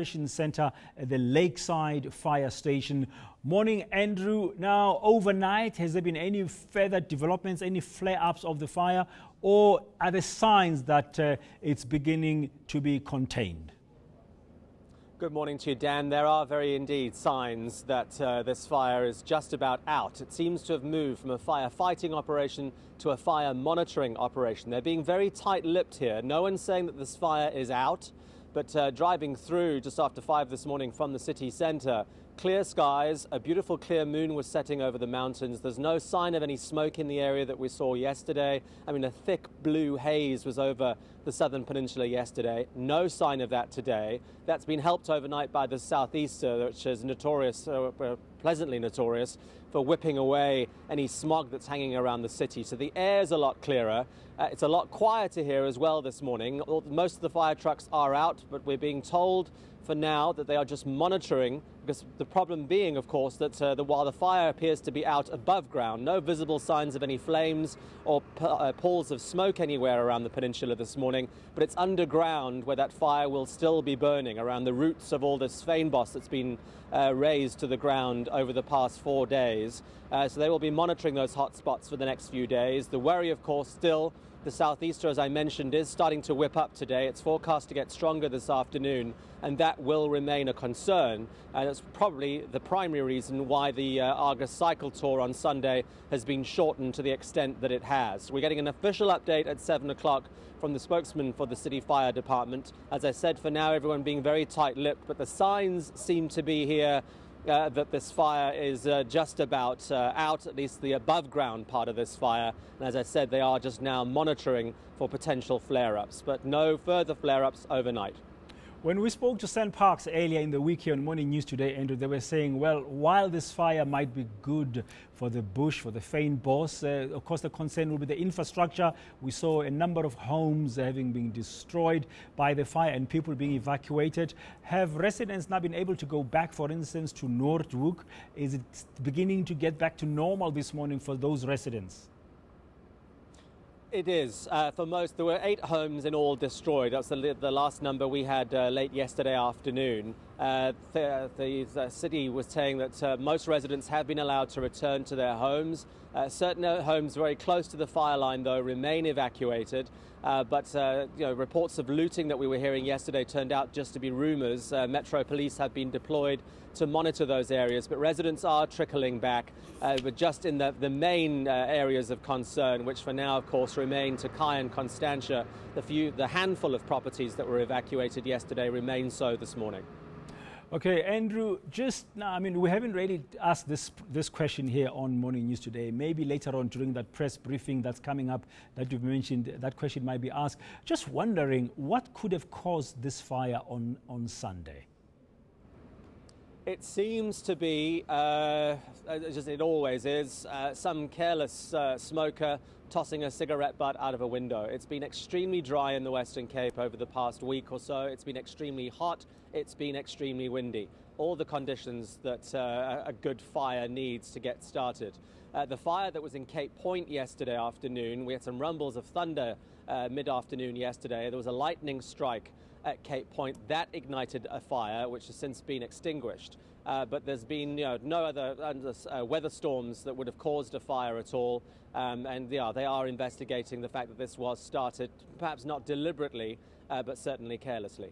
Operations Center at the Lakeside Fire Station. Morning, Andrew. Now, overnight, has there been any further developments, any flare-ups of the fire, or are there signs that it's beginning to be contained? Good morning to you, Dan. There are very indeed signs that this fire is just about out. It seems to have moved from a firefighting operation to a fire monitoring operation. They're being very tight-lipped here. No one's saying that this fire is out, but driving through just after 5 this morning from the city centre, clear skies, a beautiful clear moon was setting over the mountains. There's no sign of any smoke in the area that we saw yesterday. I mean, a thick blue haze was over the southern peninsula yesterday. No sign of that today. That's been helped overnight by the southeaster, which is notorious, pleasantly notorious, for whipping away any smog that's hanging around the city. So the air's a lot clearer. It's a lot quieter here as well this morning. Most of the fire trucks are out, but we're being told for now that they are just monitoring, because the problem being, of course, that while the fire appears to be out above ground, no visible signs of any flames or pools of smoke anywhere around the peninsula this morning, but it's underground where that fire will still be burning around the roots of all this fynbos that's been raised to the ground over the past 4 days. So they will be monitoring those hot spots for the next few days. The worry, of course, still, the southeaster, as I mentioned, is starting to whip up today. It's forecast to get stronger this afternoon, and that will remain a concern. And it's probably the primary reason why the Argus cycle tour on Sunday has been shortened to the extent that it has. We're getting an official update at 7 o'clock from the spokesman for the City Fire Department. As I said, for now, everyone being very tight-lipped, but the signs seem to be here that this fire is just about out, at least the above ground part of this fire. And as I said, they are just now monitoring for potential flare-ups, but no further flare-ups overnight. When we spoke to St. Parks earlier in the week here on Morning News Today, Andrew, they were saying, well, while this fire might be good for the bush, for the fynbos, of course the concern will be the infrastructure. We saw a number of homes having been destroyed by the fire and people being evacuated. Have residents now been able to go back, for instance, to Noordhoek? Is it beginning to get back to normal this morning for those residents? It is. For most, there were 8 homes in all destroyed. That's the last number we had late yesterday afternoon. The city was saying that most residents have been allowed to return to their homes. Certain homes very close to the fire line, though, remain evacuated. But reports of looting that we were hearing yesterday turned out just to be rumours. Metro Police have been deployed to monitor those areas, but residents are trickling back, but just in the main areas of concern, which for now, of course, remain Tokai and Constantia. The handful of properties that were evacuated yesterday remain so this morning. Okay, Andrew, just now, I mean, we haven't really asked this question here on Morning News Today. Maybe later on during that press briefing that's coming up that you've mentioned, that question might be asked. Just wondering, what could have caused this fire on Sunday? It seems to be, as it always is, some careless smoker tossing a cigarette butt out of a window. It's been extremely dry in the Western Cape over the past week or so. It's been extremely hot. It's been extremely windy. All the conditions that a good fire needs to get started. The fire that was in Cape Point yesterday afternoon, we had some rumbles of thunder mid-afternoon yesterday. There was a lightning strike at Cape Point that ignited a fire which has since been extinguished. But there's been no other weather storms that would have caused a fire at all. And they are investigating the fact that this was started, perhaps not deliberately, but certainly carelessly.